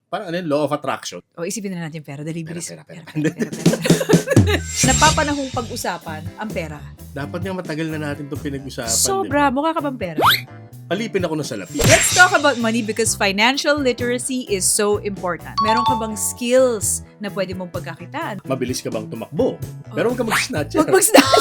parang law of attraction. O isipin na natin pera. Dali, bilis. Pera. Pera. Napapanahong pag-usapan ang pera. Dapat nga matagal na natin itong pinag-usapan. Sobra. Mukha ka bang pera? Alipin ako na salapi. Let's talk about money because financial literacy is so important. Meron ka bang skills na pwede mong pagkakitaan? Mabilis ka bang tumakbo? Pero huwag ka mag-snatcher. Huwag mag-snatch!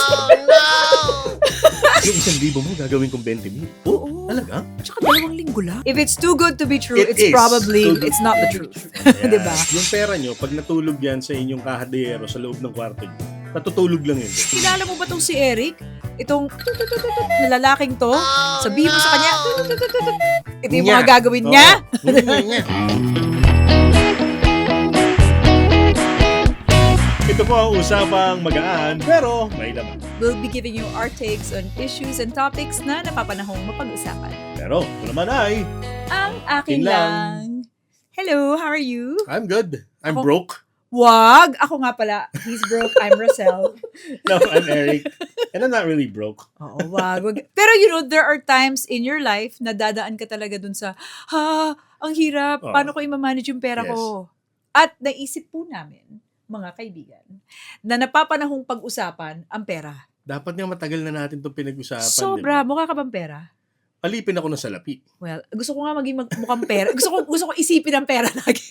Yung 1,000 mo, gagawin kong 20,000. Oo. Talaga? Tsaka 2 linggo lang. If it's too good to be true, It it's is probably, too good it's not the truth. Ayan. Diba? Yung pera nyo, pag natulog yan sa inyong kahadiyero sa loob ng kwarto nyo, natutulog lang yun. Kilala mo ba tong si Eric? Itong na lalaking to? Sabihin mo sa kanya, ito yung mga gagawin niya. Ito po ang usapang magaan pero may laman. We'll be giving you our takes on issues and topics na napapanahong mapag-usapan. Pero ito naman ay, Ang akin Yun lang. lang. Hello, how are you? I'm good. I'm Ako- broke. Wag! Ako nga pala. He's broke, I'm Rosel. No, I'm Eric. And I'm not really broke. Oo, wag. Pero you know, there are times in your life na dadaan ka talaga dun sa, ang hirap, Oo. paano ko i-manage yung pera Yes. ko? At naisip po namin, mga kaibigan, na napapanahong pag-usapan ang pera. Dapat nga matagal na natin itong pinag-usapan. Sobra. Diba? Mukha ka bang pera? Alipin ako na salapi. Well, gusto ko nga maging mukhang pera. Gusto ko isipin ang pera lagi.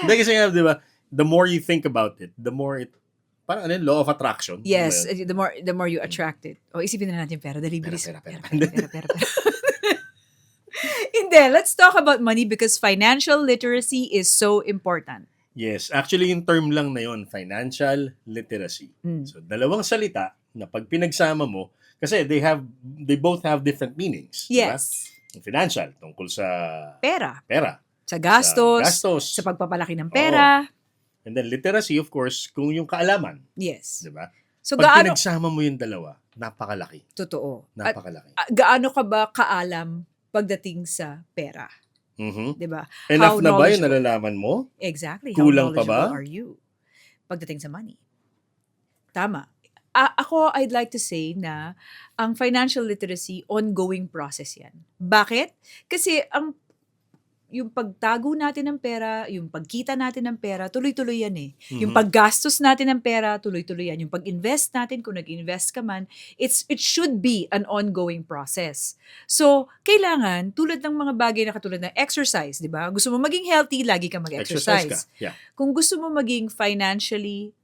Hindi kasi nga, di ba, the more you think about it, the more it, parang law of attraction. Yes, Diba? the more you attract it. O isipin na natin pera. Dali, bilis. Pera. Pera. Hindi, let's talk about money because financial literacy is so important. Yes, actually yung term lang na yon, financial literacy. Mm. So, dalawang salita na pag pinagsama mo, kasi they both have different meanings. Diba? Yes. Yung financial, tungkol sa Pera. pera. Sa gastos. Sa Sa pagpapalaki ng pera. And then literacy, of course, kung yung kaalaman. Yes. Di ba? So, Pag gaano, pinagsama mo yung dalawa, napakalaki. totoo. At Napakalaki. gaano ka ba kaalam pagdating sa pera? Mhm. 'Di ba? Enough How na ba yung knowledgeable? nalalaman mo? Exactly. Kulang How pa ba? knowledgeable are you pagdating sa money? Tama. Ako, I'd like to say na ang financial literacy, ongoing process yan. Bakit? Kasi yung pagtago natin ng pera, yung pagkita natin ng pera, tuloy-tuloy yan eh. Yung Mhm. paggastos natin ng pera, tuloy-tuloy yan. Yung pag-invest natin, kung nag-invest ka man, it should be an ongoing process. So, kailangan, tulad ng mga bagay na katulad ng exercise, di ba? Gusto mo maging healthy, lagi ka Exercise mag-exercise. ka. Yeah. Kung gusto mo maging financially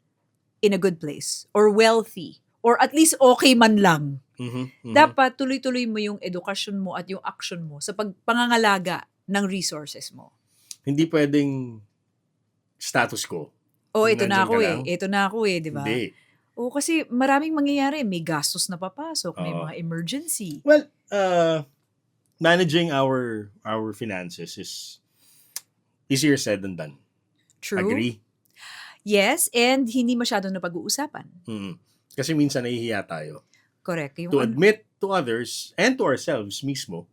in a good place, or wealthy, or at least okay man lang, Mhm. Mhm. dapat tuloy-tuloy mo yung edukasyon mo at yung action mo sa pangangalaga ng resources mo. Hindi pwedeng status quo. Oh, Kung ito na nandyan ako ka eh. lang. Ito na ako eh, di ba? Hindi. Oh, kasi maraming mangyayari. May gastos na papasok, may Oo. mga emergency. Well, managing our finances is easier said than done. True? Agree? Yes, and hindi masyadong napag-uusapan. Mhm. Kasi minsan nahihiya tayo Correct. Yung to admit to others and to ourselves mismo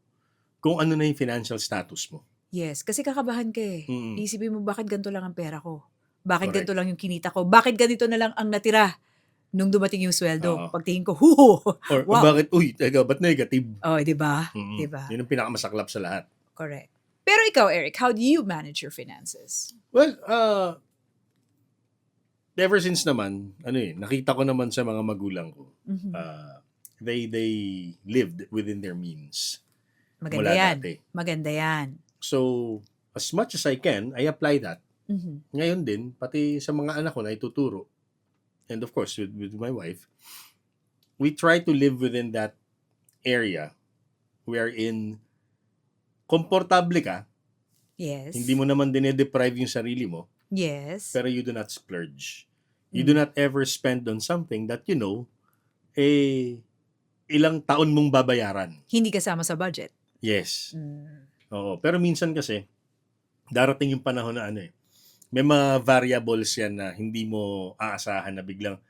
kung ano na yung financial status mo. yes, kasi kakabahan ka eh. Mm. Isipin mo, bakit ganito lang ang pera ko? Bakit Correct. ganito lang yung kinita ko? Bakit ganito na lang ang natira nung dumating yung sweldo? Oo. Pagtingin ko, huho! Or Wow. bakit, teka, ba't negative? Oh, di ba? Mhm. Di ba? Yun ang pinakamasaklap sa lahat. Correct. Pero ikaw, Eric, how do you manage your finances? Well, ever since naman, nakita ko naman sa mga magulang ko, Mhm. they lived within their means. Maganda mula yan. dati. Maganda yan. So, as much as I can, I apply that. Mhm. Ngayon din, pati sa mga anak ko na ituturo. And of course, with my wife, we try to live within that area wherein komportable ka, Yes. hindi mo naman dinedeprive yung sarili mo, Yes. pero you do not splurge. You do not ever spend on something that you know, ilang taon mong babayaran. Hindi kasama sa budget. Yes. Mm. Oo. Pero minsan kasi, darating yung panahon na may mga variables yan na hindi mo aasahan na biglang,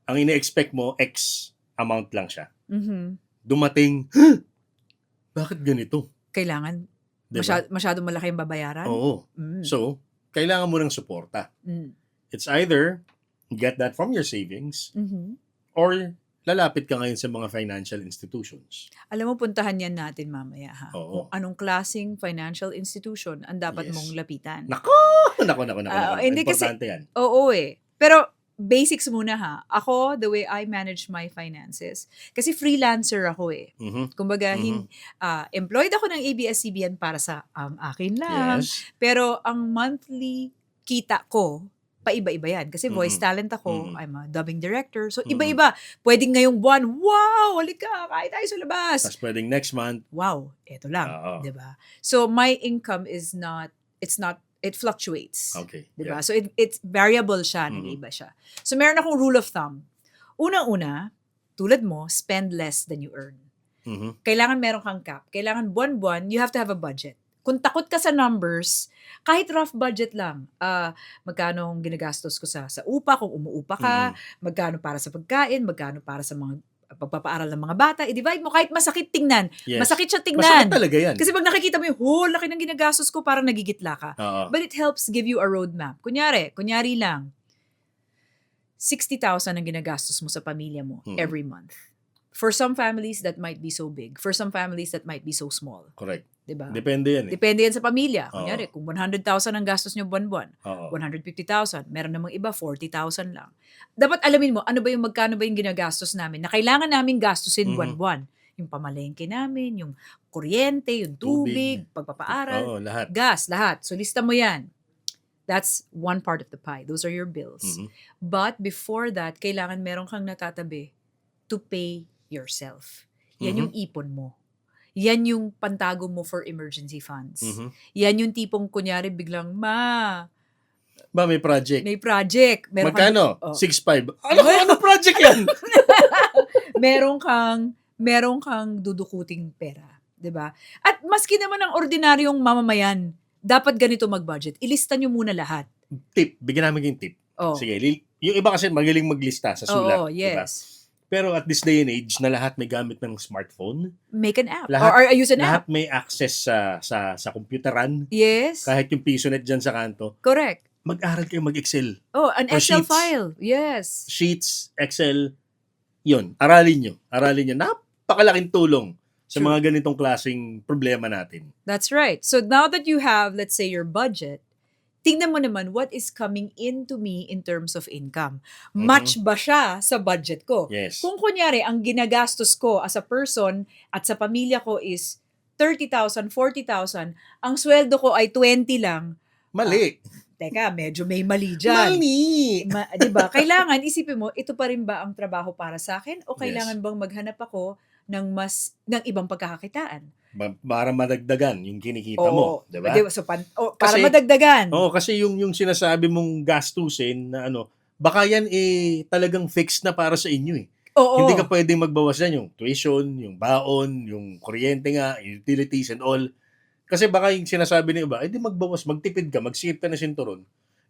ang ine-expect mo, X amount lang siya. Mhm. Dumating, bakit ganito? Kailangan Diba? masyadong malaki yung babayaran. Oo. Mm. So, kailangan mo ng suporta. Mm. It's either get that from your savings Mhm. or lalapit ka ngayon sa mga financial institutions. Alam mo, puntahan yan natin mamaya ha. Oo. Kung anong klaseng financial institution ang dapat Yes. mong lapitan. Nako! Hindi kasi, Importante yan. oo eh. Pero basics muna ha. Ako, the way I manage my finances, kasi freelancer ako eh. Mhm. Kumbaga, Mhm. employed ako ng ABS-CBN para sa akin lang. Yes. Pero ang monthly kita ko, paiba-iba yan. Kasi voice Mhm. talent ako, Mhm. I'm a dubbing director. So, Mhm. iba-iba. Pwedeng ngayong buwan, wow, halika, kain tayo sa labas. Tapos pwedeng next month. Wow, eto lang. Oo. 'Di ba? So, my income it fluctuates. Okay. 'Di ba? Yeah. So, it's variable siya, Mhm. nag-iiba siya. So, meron akong rule of thumb. Unang-una, tulad mo, spend less than you earn. Mhm. Kailangan meron kang cap. Kailangan buwan-buwan, you have to have a budget. Kung takot ka sa numbers, kahit rough budget lang, magkano ang ginagastos ko sa upa, kung umuupa ka, Mhm. magkano para sa pagkain, magkano para sa mga pagpapaaral ng mga bata, i-divide mo kahit masakit tingnan. Yes. Masakit siya Masakit tingnan. talaga yan. Kasi pag nakikita mo yung, laki ng ginagastos ko, parang nagigitla ka. Oo. But it helps give you a roadmap. Kunyari lang, 60,000 ang ginagastos mo sa pamilya mo Mhm. every month. For some families, that might be so big. For some families, that might be so small. Correct. Diba? Depende yan eh. Depende yan sa pamilya. Oo. Kunyari, kung 100,000 ang gastos nyo buwan-buwan, Oo. 150,000. Meron namang iba, 40,000 lang. Dapat alamin mo, magkano ba yung ginagastos namin na kailangan namin gastusin Mhm. buwan-buwan. Yung pamalengke namin, yung kuryente, yung tubig, pagpapaaral, Oo, lahat. gas, lahat. So, lista mo yan. That's one part of the pie. Those are your bills. Mhm. But before that, kailangan meron kang natatabi to pay yourself. Yan Mhm. yung ipon mo. Yan yung pantago mo for emergency funds. Mhm. Yan yung tipong kunyari biglang, Ba, may project. may project. Magkano? Oh. 6.5. Ano project yan? meron kang dudukuting pera. 'Di ba? At maski naman ang ordinaryong mamamayan, dapat ganito mag-budget. Ilista nyo muna lahat. Tip. Bigyan namin yung tip. Oh. Sige. Yung iba kasi magaling maglista sa sulat. Oo, diba? yes. Pero at this day and age na lahat may gamit ng smartphone. Make an app. Lahat- or use an app. Lahat may access sa computeran. Yes. Kahit yung PisoNet dyan sa kanto. Correct. Mag-aral kayo mag-Excel. Oh, an Or Excel sheets. file. Yes. Sheets, Excel. Yun. Aralin nyo. Napakalaking tulong sa True. mga ganitong klaseng problema natin. That's right. So now that you have, let's say, your budget, tingnan mo naman what is coming into me in terms of income. Match ba siya sa budget ko? Yes. Kung kunyari, ang ginagastos ko as a person at sa pamilya ko is 30,000, 40,000, ang sweldo ko ay 20 lang, Mali. teka, medyo may mali dyan. Mali. Diba? Kailangan, isipin mo, ito pa rin ba ang trabaho para sa akin? O kailangan bang maghanap ako ng ibang pagkakakitaan? Para madagdagan yung kinikita mo. Diba? So, para Kasi- madagdagan. Oo, kasi yung sinasabi mong gastusin na baka yan talagang fixed na para sa inyo eh. Oo. Hindi ka pwedeng magbawas yan, yung tuition, yung baon, yung kuryente nga, utilities and all. Kasi baka yung sinasabi ng iba, di magbawas, magtipid ka, magsikip ka na sinturon.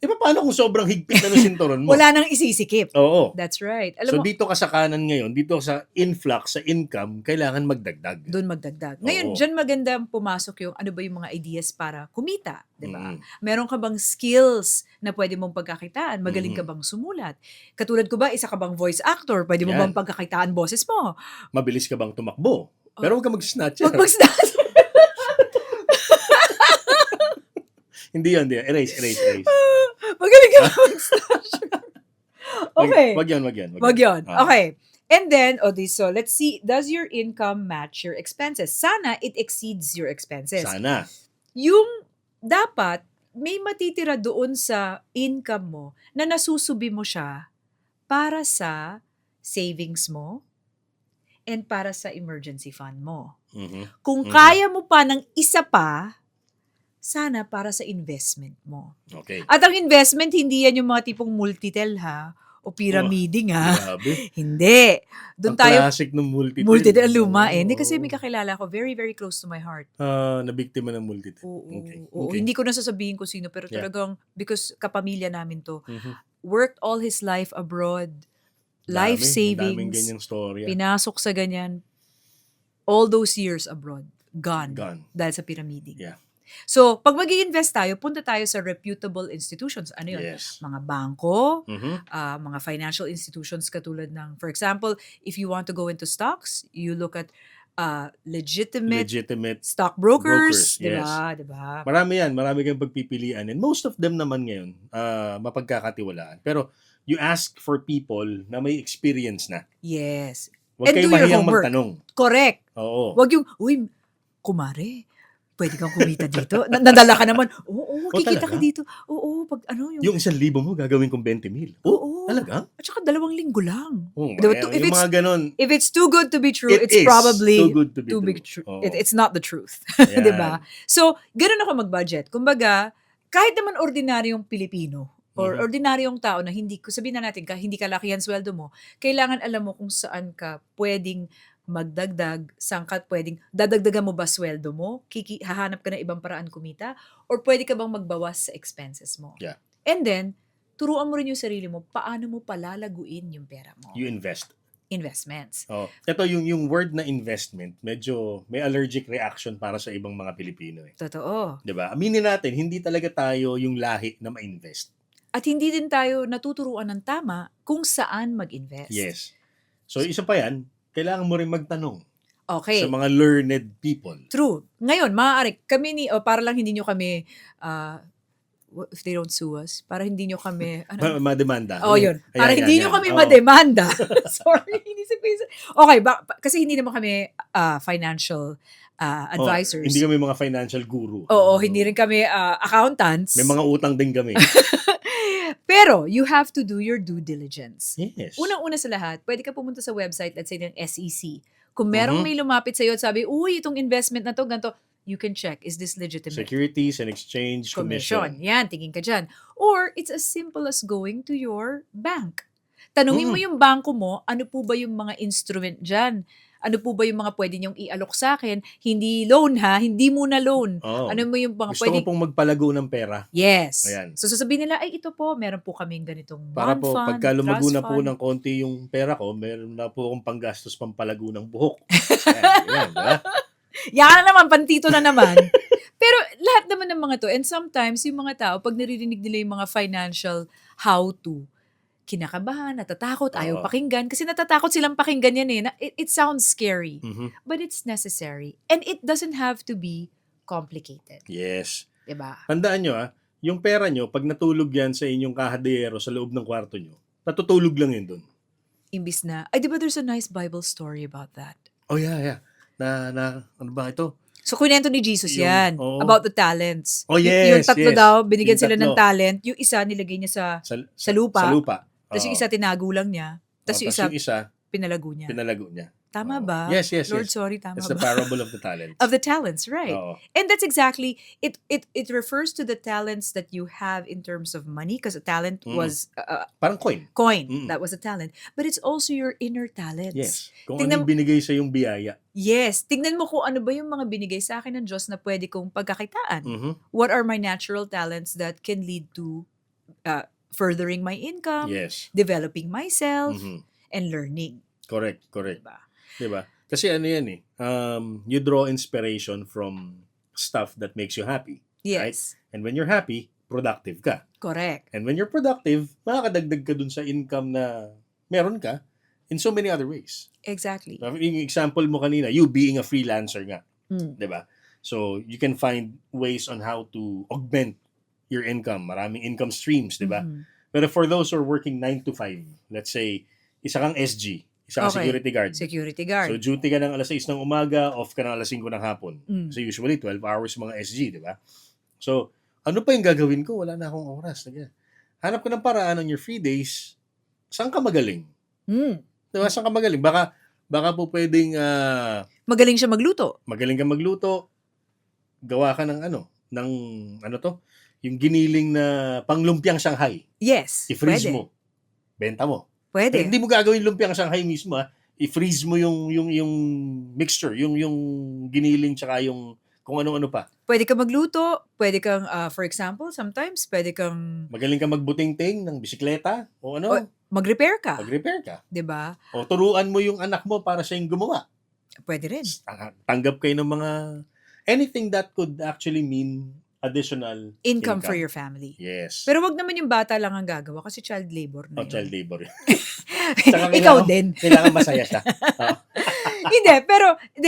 Paano kung sobrang higpit na ng sinturon mo? Wala nang isisikip. Oo. That's right. So Alam mo, dito ka sa kanan ngayon, dito sa influx, sa income, kailangan magdagdag. doon magdagdag. Ngayon, Oo. dyan maganda pumasok yung ano ba yung mga ideas para kumita, di ba? Mm. Meron ka bang skills na pwede mong pagkakitaan? Magaling ka Mhm. bang sumulat? Katulad ko ba, isa ka bang voice actor? Pwede mo Yan. bang pagkakitaan boses mo? Mabilis ka bang tumakbo? Pero huwag ka mag-snatcher. Huwag mag-snatch. Hindi yun. Erase. Magaling ka bang mag-snatch. Okay. Wag yun. Wag yun. Ah. Okay. And then, so let's see, does your income match your expenses? Sana it exceeds your expenses. Sana. Yung dapat, may matitira doon sa income mo na nasusubi mo siya para sa savings mo and para sa emergency fund mo. Mhm. Kung Mhm. kaya mo pa ng isa pa, sana para sa investment mo. Okay. At ang investment, hindi yan yung mga tipong multitel ha, o pyramiding ha. Grabe. Hindi. Doon Ang tayo, classic ng multitel. multitel luma eh. Hindi Oo. kasi may kakilala ko, very, very close to my heart. Nabiktima ng multitel. Oo, Okay. oo. Okay. Hindi ko na sasabihin kung sino, pero Yeah. talagang, because kapamilya namin to, Mhm. worked all his life abroad, life Daming savings, ganyang story. pinasok sa ganyan, all those years abroad, gone. Gone. Dahil sa pyramiding. Yeah. So, pag mag-i-invest tayo, punta tayo sa reputable institutions. Ano yun? Yes. Mga bangko, Mhm. mga financial institutions katulad ng, for example, if you want to go into stocks, you look at legitimate Legitimate stockbrokers, brokers, di yes. ba? Di ba? Marami yan, marami kang pagpipilian. And most of them naman ngayon, mapagkakatiwalaan. Pero you ask for people na may experience na. Yes. Huwag And kayo do your mahiyang homework. magtanong. Correct. Oo. Wag yung, uy, kumare, pwede kang kumita dito. Nadala ka naman. Oo, kikita ka talaga? dito. Oo, pag ano yung... Yung 1,000 mo, gagawin kong 20,000. Oo. Talaga? At saka 2 linggo lang. Oo, Diba? yung mga ganon, If it's too good to be true, it it's is probably too good to be too true. big true. Oo. It's not the truth. Ayan. 'Di ba? So, ganoon ako mag-budget. Kumbaga, kahit naman ordinaryong Pilipino or Mhm. ordinaryong tao na hindi ko sabihin na natin hindi kalakihan sweldo mo, kailangan alam mo kung saan ka pwedeng magdagdag, saan ka pwedeng dadagdagan mo ba sweldo mo, hahanap ka ng ibang paraan kumita, or pwede ka bang magbawas sa expenses mo. Yeah. And then, turuan mo rin yung sarili mo, paano mo palalaguin yung pera mo. You invest. Investments. Oh, ito yung word na investment, medyo may allergic reaction para sa ibang mga Pilipino eh. Totoo. 'Di ba? Aminin natin, hindi talaga tayo yung lahi na ma-invest. At hindi din tayo natuturuan ng tama kung saan mag-invest. Yes. So isa pa yan, kailangan mo rin magtanong Okay. sa mga learned people. True. Ngayon, maaari kami para lang hindi nyo kami if they don't sue us, para hindi nyo kami Mademanda. Oh, yun. Para Ayan, hindi yan, nyo yan. kami Oo. mademanda. Sorry, inisip ko yun. Okay, kasi hindi naman kami financial advisors. Hindi kami mga financial guru. Oo, hindi rin kami accountants. May mga utang din kami. Pero, you have to do your due diligence. Yes. Unang-una sa lahat, pwede ka pumunta sa website, let's say, ng SEC. Kung merong Mhm. may lumapit sa'yo at sabi, uy, itong investment na to, ganito, you can check, is this legitimate? Securities and Exchange Commission. Yan, tingin ka dyan. Or, it's as simple as going to your bank. Tanungin mo Mm. yung bangko mo, ano po ba yung mga instrument dyan? Ano po ba yung mga pwede niyong i-alok sa akin? Hindi loan ha, hindi muna loan. Oh. Ano mo yung mga Gusto pwede... mo pong magpalago ng pera. Yes. Ayan. So sasabihin nila, ay ito po, meron po kaming ganitong Para bond po, fund, pagka lumago trust na po fund. ng konti yung pera ko, meron na po akong panggastos pampalago ng buhok. Ayan, diba? Yan na naman, pantito na naman. Pero lahat naman ng mga to, and sometimes yung mga tao, pag naririnig nila yung mga financial how-to, kinakabahan, natatakot, ayaw Oo. pakinggan, kasi natatakot silang pakinggan yan eh. It sounds scary, Mhm. but it's necessary. And it doesn't have to be complicated. Yes. Diba? Tandaan nyo yung pera nyo, pag natulog yan sa inyong kahadero sa loob ng kwarto nyo, natutulog lang yun dun. Imbis na, ay di ba there's a nice Bible story about that? Oh yeah. Ano ba ito? So, kunento ni Jesus Yung- yan. oo. About the talents. Oh, Yung yes, tatlo yes. daw, binigyan Yung sila ng tatlo. talent. Yung isa, nilagay niya sa lupa. Sa lupa. Tapos yung Oo. isa, tinago lang niya. Tapos yung Tapos isa, pinalago niya. pinalago niya. Tama Oo. ba? Yes. Lord, sorry, tama It's the ba? parable of the talents. Of the talents, right. Oo. And that's exactly, it refers to the talents that you have in terms of money, because a talent was Parang coin. coin. Mm. That was a talent. But it's also your inner talents. Yes. Kung Tingnan- ano yung binigay sa yung biyaya. Yes. Tignan mo kung ano ba yung mga binigay sa akin ng Diyos na pwede kong pagkakitaan. Mhm. What are my natural talents that can lead to furthering my income, Yes. developing myself, Mhm. and learning. Correct. Diba? Diba? Kasi ano yan eh, you draw inspiration from stuff that makes you happy. Yes. And when you're happy, productive ka. Correct. And when you're productive, makakadagdag ka dun sa income na meron ka in so many other ways. Exactly. Yung example mo kanina, you being a freelancer nga. Mm. Diba? So, you can find ways on how to augment your income. Maraming income streams, diba? Mhm. Pero for those who are working 9 to 5, let's say, isa kang SG, isa kang Okay. security guard. Security guard. So, duty ka ng alas 6 ng umaga, off ka ng alas 5 ng hapon. Mm. So, usually, 12 hours mga SG, di ba? So, ano pa yung gagawin ko? Wala na akong oras. Hanap ka ng paraan on your free days. Saan ka magaling? Mm. Di ba? Saan ka magaling? Baka po pwedeng Magaling siya magluto. magaling ka magluto, gawa ka ng yung giniling na panglumpiang Shanghai. Yes. I-freeze pwede. mo. Benta mo. Pwede. Hindi mo gagawin lumpiang Shanghai mismo i-freeze mo yung mixture, yung giniling tsaka yung kung ano-ano pa. Pwede ka magluto. Pwede kang, for example, sometimes, pwede kang Magaling ka magbuting-ting ng bisikleta o ano, mag-repair ka. mag-repair ka. Diba? O turuan mo yung anak mo para siyang gumawa. Pwede rin. Tanggap kayo ng mga anything that could actually mean additional Income for your family. Yes. Pero wag naman yung bata lang ang gagawa kasi child labor na Oh, yun. child labor. Tsaka Ikaw din. Kailangan masaya siya. Oh.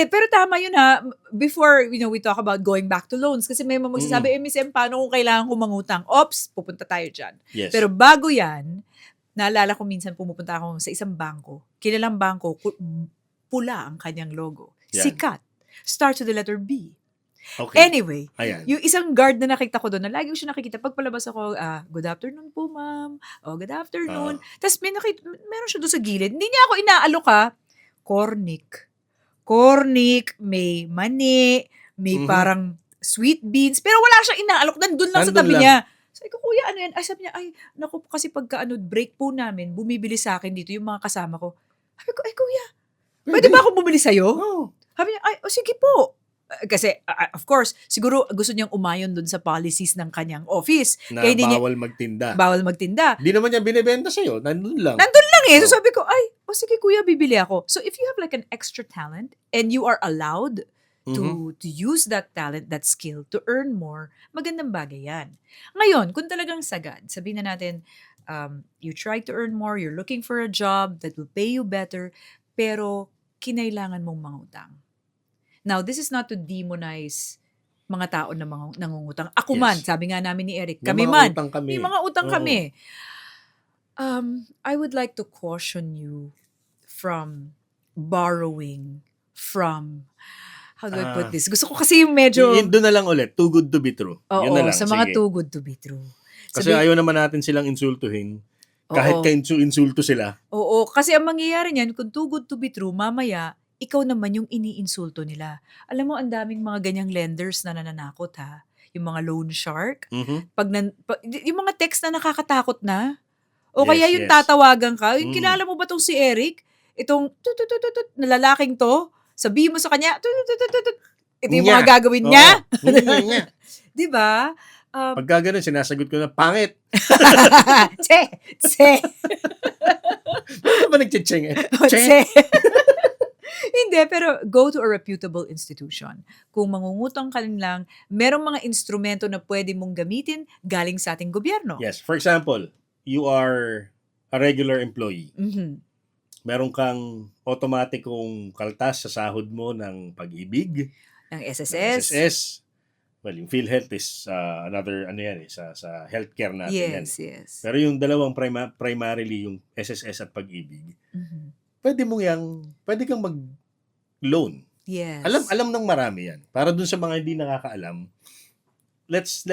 Pero tama yun ha. Before, we talk about going back to loans kasi may mga magsasabi, Miss M, paano kung kailangan ko mangutang? Ops, pupunta tayo dyan. Yes. Pero bago yan, naalala ko minsan pumupunta ako sa isang bangko. Kilalang bangko, pula ang kanyang logo. Yan. Sikat. Starts with the letter B. Okay. Anyway, Ayan. yung isang guard na nakita ko doon, na lagi ko siya nakikita, pag palabas ako, good afternoon po, ma'am. Oh, good afternoon. Tapos meron siya doon sa gilid. Hindi niya ako inaalok ha. Cornic, may mani, may parang sweet beans, pero wala siyang inaalok. Nandun lang sa Nandun tabi lang. niya. Sabi ko, kuya, ano yan? Ay, sabi niya, ay, naku, kasi pagka break po namin, bumibili sa akin dito yung mga kasama ko. Sabi ko, ay, kuya, pwede ba akong bumili sa'yo? Oh. Sabi niya, ay, sige po. Kasi, of course, siguro gusto niyang umayon dun sa policies ng kanyang office. Na Kaya hindi niya- bawal magtinda. Bawal magtinda. Hindi naman niya binibenta sa'yo. Nandun lang. Nandun lang eh. So Oh. sabi ko, ay, sige kuya, bibili ako. So if you have like an extra talent and you are allowed to use that talent, that skill, to earn more, magandang bagay yan. Ngayon, kung talagang sagad, sabihin na natin, you try to earn more, you're looking for a job that will pay you better, pero kinailangan mong mangutang. Now, this is not to demonize mga tao na nangungutang. Ako Yes. man, sabi nga namin ni Eric, May kami mga man, utang kami. may mga utang Oo. kami. I would like to caution you from borrowing from, how do I put this? Gusto ko kasi yung medyo, Doon na lang ulit. Too good to be true. Yun na oo, lang. sa mga Sige. too good to be true. Kasi ayaw naman natin silang insultuhin. Kahit Oo. insulto sila. Oo, kasi ang mangyayari niyan, kung too good to be true, mamaya, ikaw naman yung iniinsulto nila. Alam mo, ang daming mga ganyang lenders na nananakot ha. Yung mga loan shark. Mhm. Yung mga text na nakakatakot na. O Yes, kaya yung yes. tatawagan ka, yung Mm. kilala mo ba tong si Eric? Itong tututututut na lalaking to, sabihin mo sa kanya, tututututut, ito yung mga Nya. gagawin niya. Nya. Di ba? Pagka ganun, sinasagot ko na, pangit. Che. Ano ba nagchicheng eh? Che. Hindi, pero go to a reputable institution. Kung mangungutang ka lang, merong mga instrumento na pwede mong gamitin galing sa ating gobyerno. Yes. For example, you are a regular employee. Mhm. Meron kang automatikong kaltas sa sahod mo ng pag-ibig, Ng ng SSS. SSS. Well, yung PhilHealth is another, sa healthcare natin yan. Yes. Pero yung dalawang primarily, yung SSS at pag-ibig, Mhm. pwede kang mag-loan. Yes. Alam ng marami yan. Para dun sa mga hindi nakakaalam, let's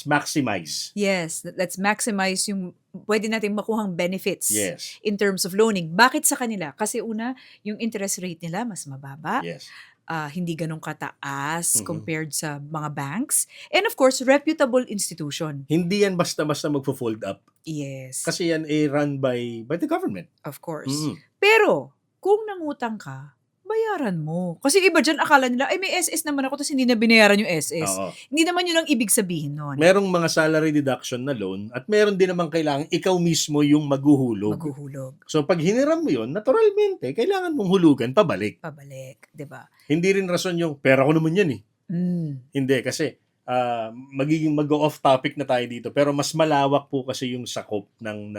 maximize. Yes, let's maximize yung pwede natin makuhang benefits Yes. in terms of loaning. Bakit sa kanila? Kasi una, yung interest rate nila mas mababa. Yes. Hindi ganun kataas Mhm. compared sa mga banks. And of course, reputable institution. Hindi yan basta-basta magfo-fold up. Yes, Kasi yan run by the government. of course. Mhm. Pero, kung nangutang ka, bayaran mo. Kasi iba dyan, akala nila, ay may SS naman ako, tapos hindi na binayaran yung SS. Oo. Hindi naman yun ang ibig sabihin nun. Merong mga salary deduction na loan at meron din naman kailangan ikaw mismo yung maghuhulog. Maghuhulog. So pag hiniram mo yun, naturalmente, kailangan mong hulugan pabalik. Pabalik, di ba? Hindi rin rason yung pera ko naman yan eh. Hindi, kasi magiging mag-off topic na tayo dito. Pero mas malawak po kasi yung sakop ng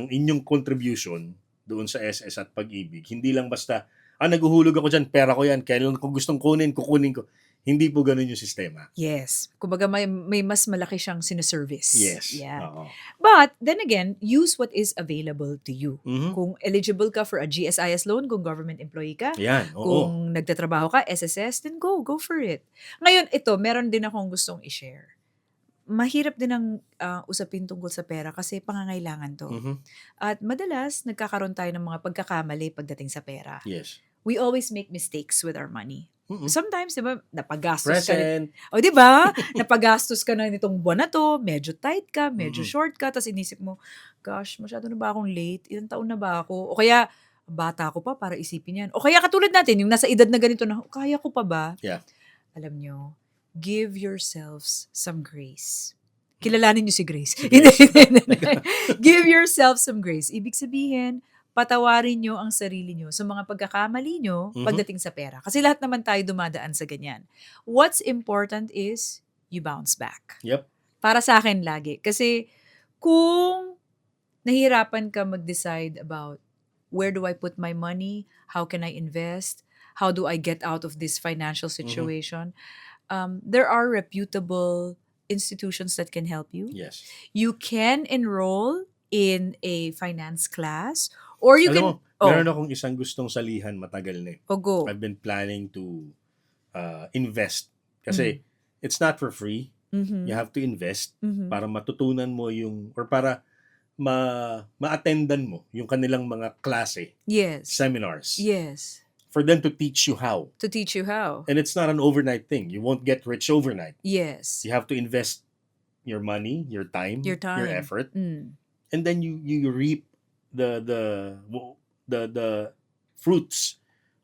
inyong contribution doon sa SS at pag-ibig. Hindi lang basta, naghuhulog ako dyan, pera ko yan, kailan ko gustong kukunin ko. Hindi po ganun yung sistema. Yes. Kumbaga may mas malaki siyang sinaservice. Yes. Yeah. Oo. But, then again, use what is available to you. Mhm. Kung eligible ka for a GSIS loan, kung government employee ka, Yan, oo. kung nagtatrabaho ka, SSS, then go for it. Ngayon, ito, meron din akong gustong i-share. Mahirap din ang usapin tungkol sa pera kasi pangangailangan to. Mhm. At madalas, nagkakaroon tayo ng mga pagkakamali pagdating sa pera. Yes. We always make mistakes with our money. Mhm. Sometimes, di ba, napagastos ka. Present. O, di ba? Napagastos ka na nitong buwan na to, medyo tight ka, medyo Mm-mm. short ka, tapos inisip mo, gosh, masyado na ba akong late? Ilang taon na ba ako? O kaya, bata ko pa para isipin yan. O kaya katulad natin, yung nasa edad na ganito na, kaya ko pa ba? Yeah. Alam nyo, give yourselves some grace. Kilalanin nyo si Grace. Si Grace. Give yourself some grace. Ibig sabihin, patawarin nyo ang sarili nyo sa mga pagkakamali nyo Mhm. pagdating sa pera. Kasi lahat naman tayo dumadaan sa ganyan. What's important is you bounce back. Yep. Para sa akin lagi. Kasi kung nahihirapan ka mag-decide about where do I put my money, how can I invest, how do I get out of this financial situation, there are reputable institutions that can help you. Yes. You can enroll in a finance class or you Alam mo, can meron akong isang gustong salihan matagal na eh. go. I've been planning to invest kasi it's not for free. You have to invest para matutunan mo yung or para ma-attendan mo yung kanilang mga klase, Yes. seminars, Yes. for them to teach you how. To teach you how. And it's not an overnight thing. You won't get rich overnight. Yes. You have to invest your money, your time, Your time. your effort, Mm. and then you reap the fruits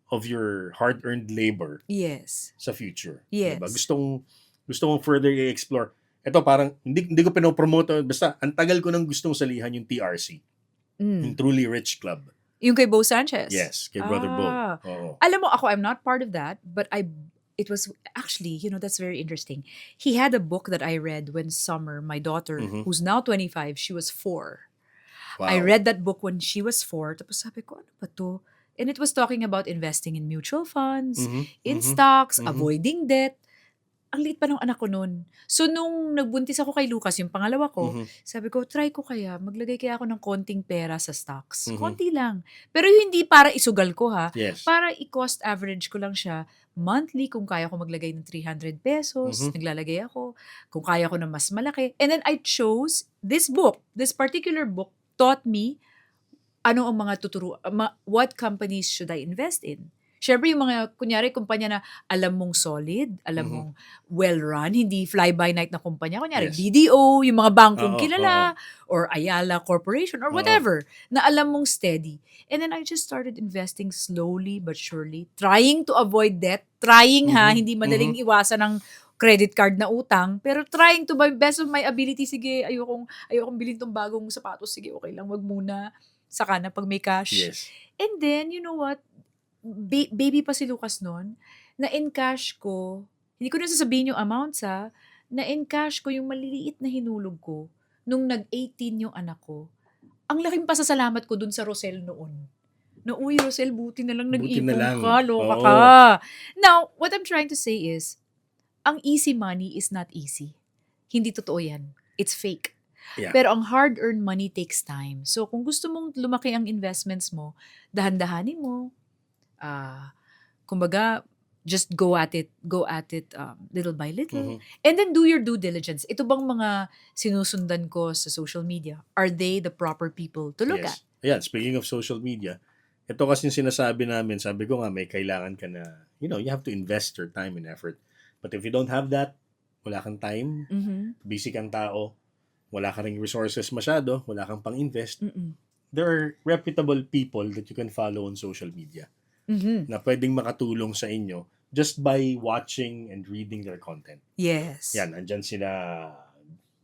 of your hard-earned labor Yes. sa future. Yes. Diba? Gusto mong further i-explore. Ito parang hindi ko pinopromote, basta ang tagal ko nang gustong salihan yung TRC, yung Truly Rich Club. Yung kay Bo Sanchez? Yes, kay Brother Bo. Oo. Alam mo, ako, I'm not part of that, but it was actually, that's very interesting. He had a book that I read when Summer, my daughter, who's now 25, she was 4. Wow. I read that book when she was 4. Tapos sabi ko, ano ba to? And it was talking about investing in mutual funds, in stocks, avoiding debt. Ang liit pa ng anak ko noon. So, nung nagbuntis ako kay Lucas, yung pangalawa ko, sabi ko, try ko kaya, maglagay kaya ako ng konting pera sa stocks. Konti lang. Pero hindi para isugal ko ha. Yes. Para i-cost average ko lang siya. Monthly, kung kaya ko maglagay ng 300 pesos, naglalagay ako. Kung kaya ko na mas malaki. And then I chose this book. This particular book taught me ano ang mga what companies should I invest in. Siyempre, yung mga, kunyari, kumpanya na alam mong solid, alam mong well-run, hindi fly-by-night na kumpanya. Kunyari, Yes. BDO, yung mga bangkong kilala, or Ayala Corporation, or whatever, na alam mong steady. And then I just started investing slowly but surely, trying to avoid debt, hindi madaling iwasan ng credit card na utang, pero trying to by best of my ability, sige, ayokong bilhin tong bagong sapatos, sige, okay lang, wag muna, saka na pag may cash. Yes. And then, you know what? Baby pa si Lucas noon, na-encash ko, hindi ko na sasabihin yung amounts ha, na-encash ko yung maliliit na hinulog ko nung nag-18 yung anak ko. Ang laking pasasalamat ko dun sa Rosel noon. Na, uy, Rosel, buti na lang nag-ipon ka, loka ka. Now, what I'm trying to say is, ang easy money is not easy. Hindi totoo yan. It's fake. Yeah. Pero ang hard-earned money takes time. So, kung gusto mong lumaki ang investments mo, dahan-dahanin mo, kumbaga, just go at it little by little. And then do your due diligence. Ito bang mga sinusundan ko sa social media? Are they the proper people to look at? Ayan, speaking of social media, ito kasi yung sinasabi namin, sabi ko nga, may kailangan ka na, you have to invest your time and effort. But if you don't have that, wala kang time, busy kang tao, wala ka ring resources masyado, wala kang pang-invest, there are reputable people that you can follow on social media na pwedeng makatulong sa inyo just by watching and reading their content. Yes. Yan, andyan sila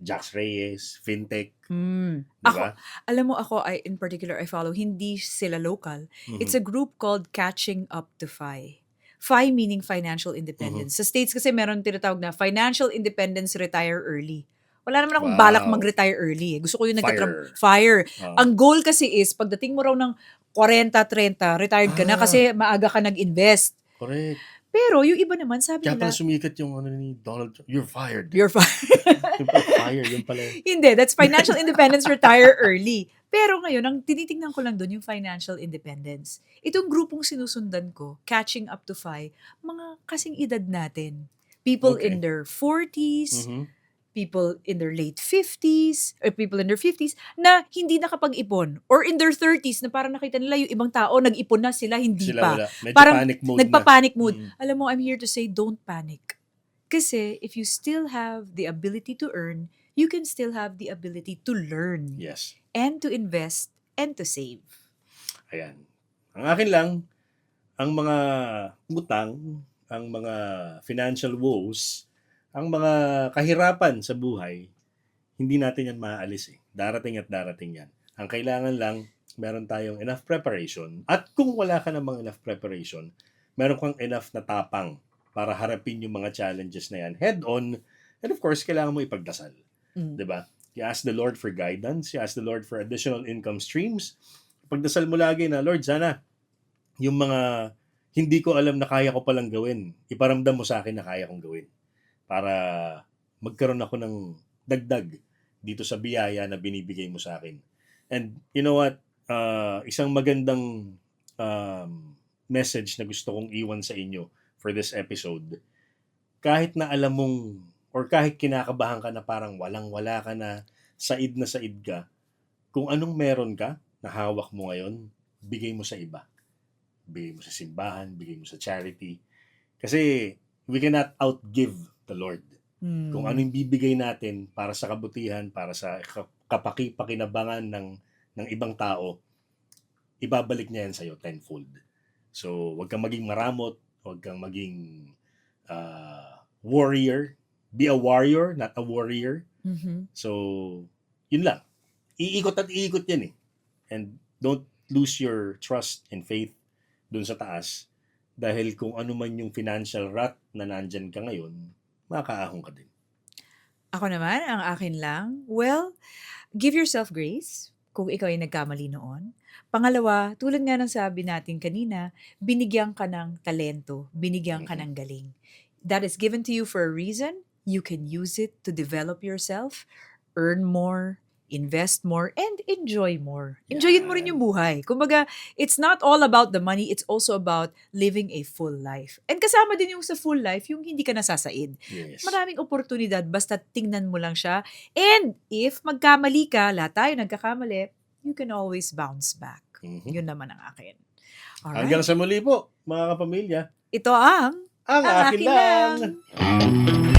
Jax Reyes, Fintech. Diba? Alam mo ako, in particular, I follow, hindi sila local. It's a group called Catching Up to FI. FI meaning financial independence. Sa States kasi meron tinatawag na financial independence, retire early. Wala naman akong balak mag-retire early. Gusto ko yung FIRE. Ang goal kasi is, pagdating mo raw ng 40-30, retired ka na kasi maaga ka nag-invest. Correct. Pero yung iba naman, sabi Kaya nila, pala sumikat yung ni Donald Trump. You're fired. You're fired. Yung pala fired, yung pala. Hindi, that's financial independence, retire early. Pero ngayon, ang tinitingnan ko lang doon yung financial independence. Itong grupong sinusundan ko, Catching Up to FI, mga kasing edad natin. People in their 40s, people in their late 50s, or people in their 50s, na hindi nakapag-ipon. Or in their 30s, na parang nakita nila yung ibang tao, nag-ipon na sila, hindi pa. Wala. Medyo parang panic mode nagpa-panic mode. Alam mo, I'm here to say, don't panic. Kasi if you still have the ability to earn, you can still have the ability to learn. Yes. And to invest, and to save. Ayan. Ang akin lang, ang mga utang, ang mga financial woes, ang mga kahirapan sa buhay, hindi natin yan maaalis eh. Darating at darating yan. Ang kailangan lang, meron tayong enough preparation. At kung wala ka namang enough preparation, meron kang enough na tapang para harapin yung mga challenges na yan head on. And of course, kailangan mo ipagdasal. Mm. 'Di ba? You ask the Lord for guidance, you ask the Lord for additional income streams. Pagdasal mo lagi na, Lord, sana yung mga hindi ko alam na kaya ko palang gawin, iparamdam mo sa akin na kaya kong gawin para magkaroon ako ng dagdag dito sa biyaya na binibigay mo sa akin. And you know what? Isang magandang message na gusto kong iwan sa inyo for this episode. Kahit na alam mong or kahit kinakabahan ka na parang walang-wala ka na said ka, kung anong meron ka na hawak mo ngayon, bigay mo sa iba. Bigay mo sa simbahan, bigay mo sa charity. Kasi we cannot outgive the Lord. Kung ano Mm. yung bibigay natin para sa kabutihan, para sa kapaki-pakinabangan ng ibang tao, ibabalik niya yan sa'yo tenfold. So, wag kang maging maramot, wag kang maging warrior. Be a warrior, not a warrior. Mhm. So, yun lang. Iikot at iikot yan eh. And don't lose your trust and faith dun sa taas dahil kung ano man yung financial rut na nandyan ka ngayon, makakaahon ka din. Ako naman, ang akin lang, well, give yourself grace kung ikaw ay nagkamali noon. Pangalawa, tulad nga ng sabi natin kanina, binigyan ka ng talento, binigyan ka Mhm. ng galing. That is given to you for a reason. You can use it to develop yourself, earn more, invest more, and enjoy more. Enjoyin mo rin yung Yan. buhay. Kumbaga, it's not all about the money, it's also about living a full life. And kasama din yung sa full life, yung hindi ka nasasaid. Yes. Maraming oportunidad, basta tingnan mo lang siya. And if magkamali ka, lahat tayo nagkakamali, you can always bounce back. Mhm. Yun naman ang akin. Hanggang Alright. sa muli po, mga kapamilya. Ito ang Ang akin lang. lang.